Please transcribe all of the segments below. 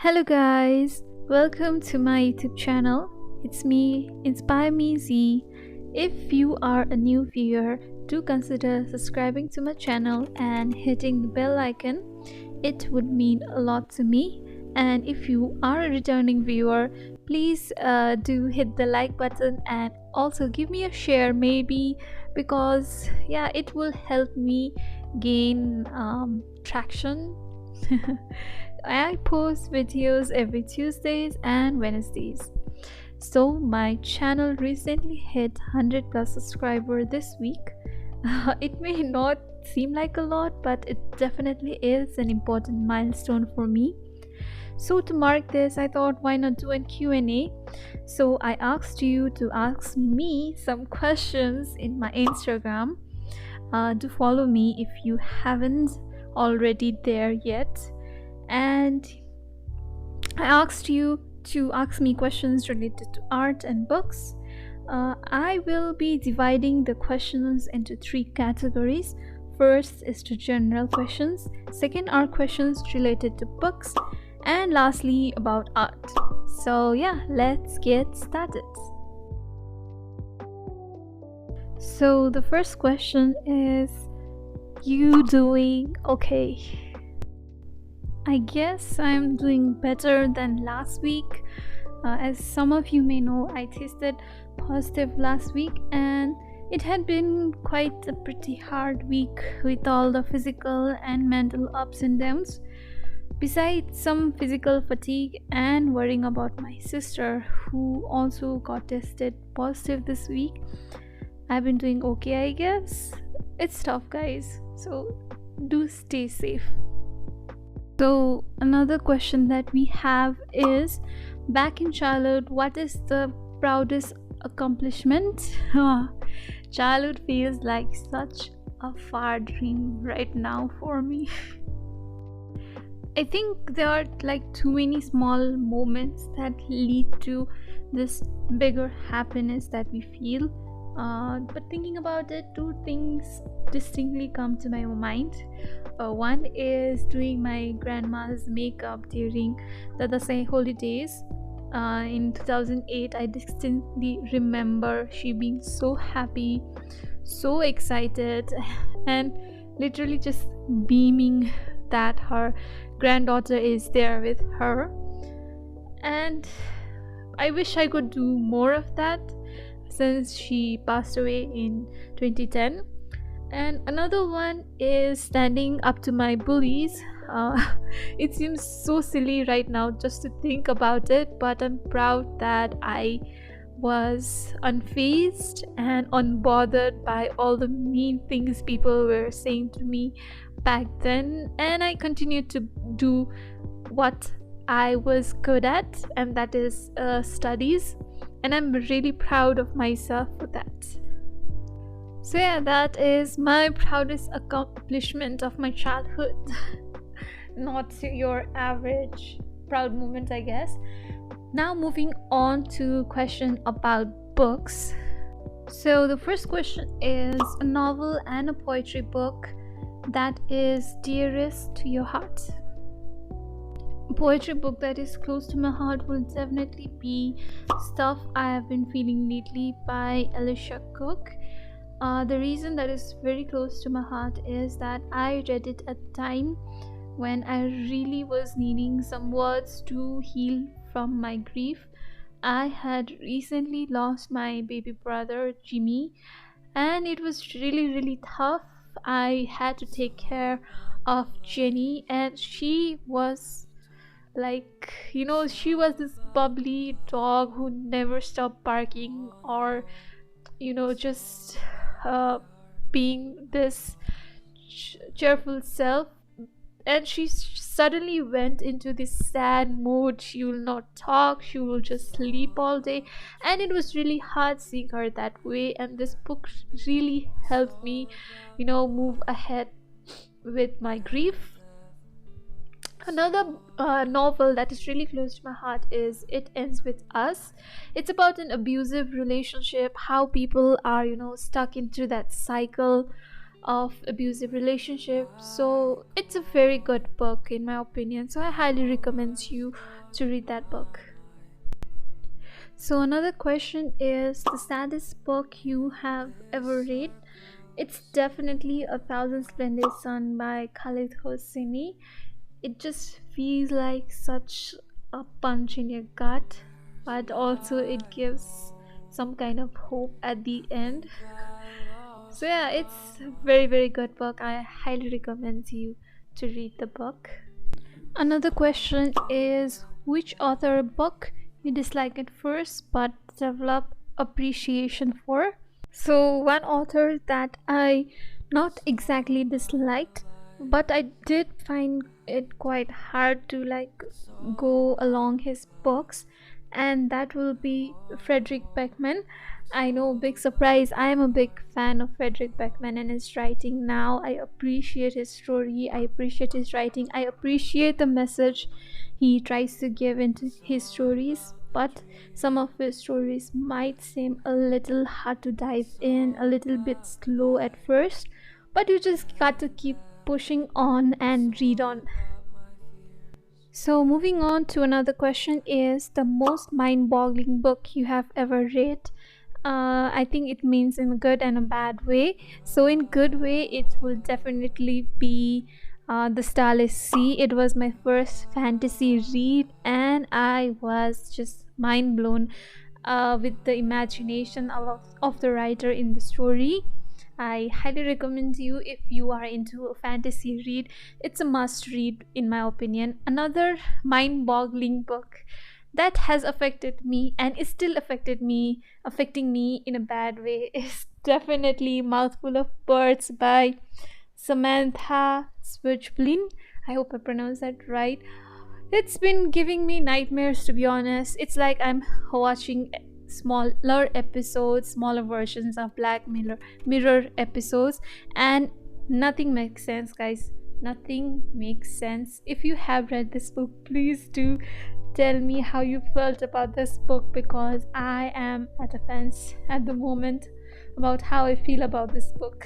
Hello guys, welcome to my YouTube channel. It's me, Inspire Me Z. If you are a new viewer, do consider subscribing to my channel and hitting the bell icon. It would mean a lot to me. And if you are a returning viewer, please do hit the like button and also give me a share, maybe, because it will help me gain traction. I post videos every Tuesdays and Wednesdays. So my channel recently hit 100 plus subscriber this week. It may not seem like a lot, but it definitely is an important milestone for me. So to mark this, I thought, why not do a Q&A? So I asked you to ask me some questions in my Instagram. Do follow me if you haven't already there yet. And I asked you to ask me questions related to art and books. I will be dividing the questions into 3 categories. First is to general questions, second are questions related to books, and lastly about art. So let's get started. So the first question is, you doing okay? I guess I'm doing better than last week. As some of you may know, I tested positive last week and it had been quite a pretty hard week with all the physical and mental ups and downs. Besides some physical fatigue and worrying about my sister who also got tested positive this week, I've been doing okay, I guess. It's tough, guys, so do stay safe. So another question that we have is, back in childhood, what is the proudest accomplishment? Childhood feels like such a far dream right now for me. I think there are like too many small moments that lead to this bigger happiness that we feel. But thinking about it, 2 things distinctly come to my mind. One is doing my grandma's makeup during the Dasai holidays. In 2008, I distinctly remember she being so happy, so excited, and literally just beaming that her granddaughter is there with her. And I wish I could do more of that since she passed away in 2010. And another one is standing up to my bullies. It seems so silly right now just to think about it, but I'm proud that I was unfazed and unbothered by all the mean things people were saying to me back then, and I continued to do what I was good at, and that is studies, and I'm really proud of myself for that. So that is my proudest accomplishment of my childhood. Not your average proud moment, I guess. Now moving on to question about books. So the first question is, a novel and a poetry book that is dearest to your heart. A poetry book that is close to my heart will definitely be Stuff I Have Been Feeling Lately by Alicia Cook. The reason that is very close to my heart is that I read it at a time when I really was needing some words to heal from my grief. I had recently lost my baby brother Jimmy, and it was really tough. I had to take care of Jenny, and she was like, she was this bubbly dog who never stopped barking or just being this cheerful self. And she suddenly went into this sad mood. She will not talk, she will just sleep all day, and it was really hard seeing her that way. And this book really helped me move ahead with my grief. Another novel that is really close to my heart is It Ends With Us. It's about an abusive relationship, how people are stuck into that cycle of abusive relationships. So it's a very good book in my opinion. So I highly recommend you to read that book. So another question is the saddest book you have ever read. It's definitely A Thousand Splendid Sun by Khalid Hosseini. It just feels like such a punch in your gut, but also it gives some kind of hope at the end. So yeah, it's a very good book. I highly recommend you to read the book. Another question is which author book you dislike at first but develop appreciation for? So one author that I not exactly disliked, but I did find it quite hard to like go along his books, and that will be Frederick Beckman. I know, big surprise, I am a big fan of Frederick Beckman and his writing now. I appreciate his story, I appreciate his writing, I appreciate the message he tries to give into his stories, but some of his stories might seem a little hard to dive in, a little bit slow at first, but you just got to keep pushing on and read on. So, moving on to another question is the most mind boggling book you have ever read. I think it means in a good and a bad way. So, in good way, it will definitely be The Starless Sea. It was my first fantasy read, and I was just mind blown with the imagination of the writer in the story. I highly recommend you if you are into a fantasy read. It's a must read in my opinion. Another mind-boggling book that has affected me and is still affecting me in a bad way is definitely Mouthful of Birds by Samantha Switchblin. I hope I pronounced that right. It's been giving me nightmares, to be honest. It's like I'm watching smaller episodes, smaller versions of Mirror episodes, and nothing makes sense, guys. Nothing makes sense. If you have read this book, please do tell me how you felt about this book, because I am at a fence at the moment about how I feel about this book.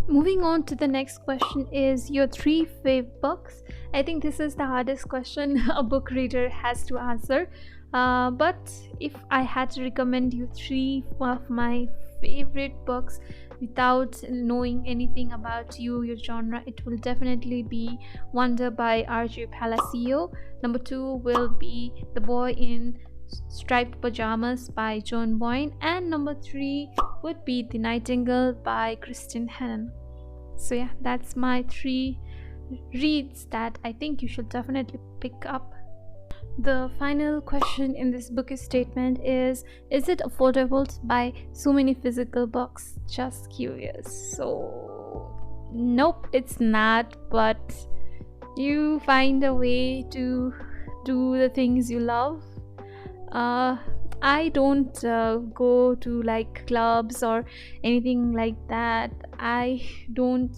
Moving on to the next question is your three fave books. I think this is the hardest question a book reader has to answer. But if I had to recommend you three of my favorite books without knowing anything about you, your genre, it will definitely be Wonder by R.J. Palacio. Number two will be The Boy in Striped Pajamas by Joan Boyne, and number three would be The Nightingale by Kristen Hannon. So yeah, that's my three reads that I think you should definitely pick up. The final question in this book statement is it affordable to buy so many physical books? Just curious. So nope, it's not, but you find a way to do the things you love. I don't go to like clubs or anything like that. I don't,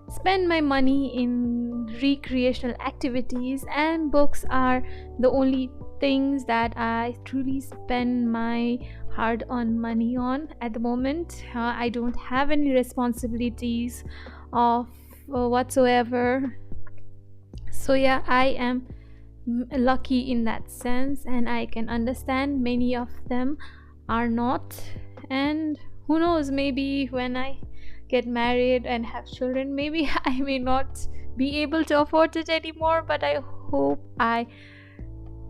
spend my money in recreational activities, and books are the only things that I truly spend my hard-earned money on at the moment. I don't have any responsibilities of whatsoever. So yeah, I am lucky in that sense, and I can understand many of them are not. And who knows, maybe when I get married and have children, maybe I may not be able to afford it anymore, but I hope I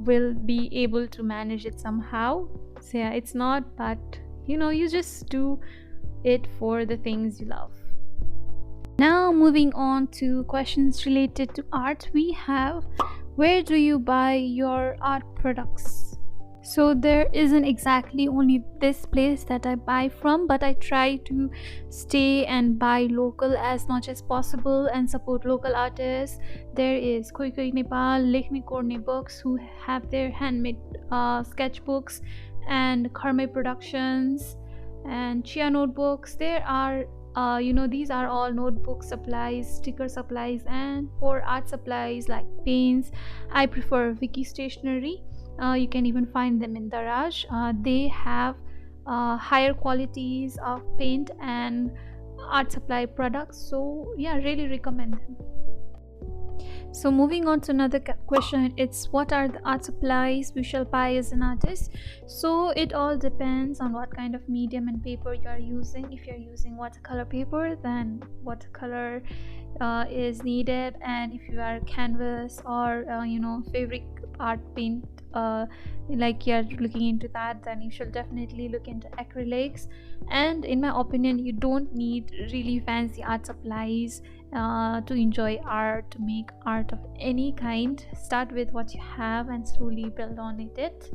will be able to manage it somehow. So yeah, it's not, but you just do it for the things you love. Now moving on to questions related to art, we have where do you buy your art products? So there isn't exactly only this place that I buy from, but I try to stay and buy local as much as possible and support local artists. There is Koi Koi Nepal, Lekhnekorne books who have their handmade sketchbooks, and Karme Productions and Chia notebooks. There are these are all notebook supplies, sticker supplies, and for art supplies like paints, I prefer Wiki Stationery. You can even find them in Daraj. They have higher qualities of paint and art supply products. So yeah, really recommend them. So moving on to another question, it's what are the art supplies we shall buy as an artist? So it all depends on what kind of medium and paper you are using. If you're using watercolor paper, then watercolor is needed, and if you are canvas or fabric art paint, like you're looking into that, then you should definitely look into acrylics. And in my opinion, you don't need really fancy art supplies to enjoy art, to make art of any kind. Start with what you have and slowly build on it.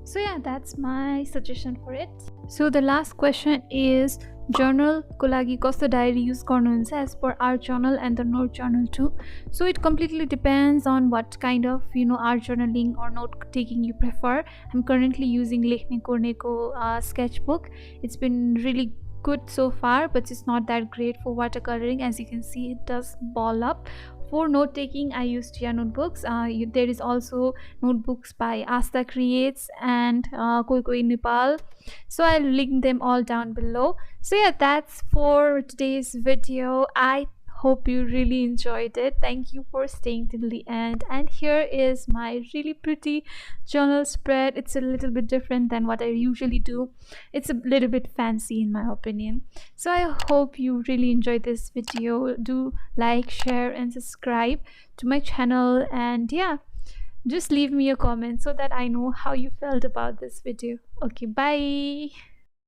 So yeah, that's my suggestion for it. So the last question is, journal को लागि कस्तो diary use गर्नुहुन्छ as per art journal and the note journal too? So it completely depends on what kind of art journaling or note taking you prefer. I'm currently using Lekhnekorne sketchbook. It's been really good so far, but it's not that great for watercoloring. As you can see, it does ball up. For note taking, I use Tia notebooks. There is also notebooks by Asta Creates and Koi Nepal. So I'll link them all down below. So yeah, that's for today's video. I hope you really enjoyed it. Thank you for staying till the end. And here is my really pretty journal spread. It's a little bit different than what I usually do. It's a little bit fancy in my opinion. So I hope you really enjoyed this video. Do like, share and subscribe to my channel, and yeah, just leave me a comment so that I know how you felt about this video. Okay, bye.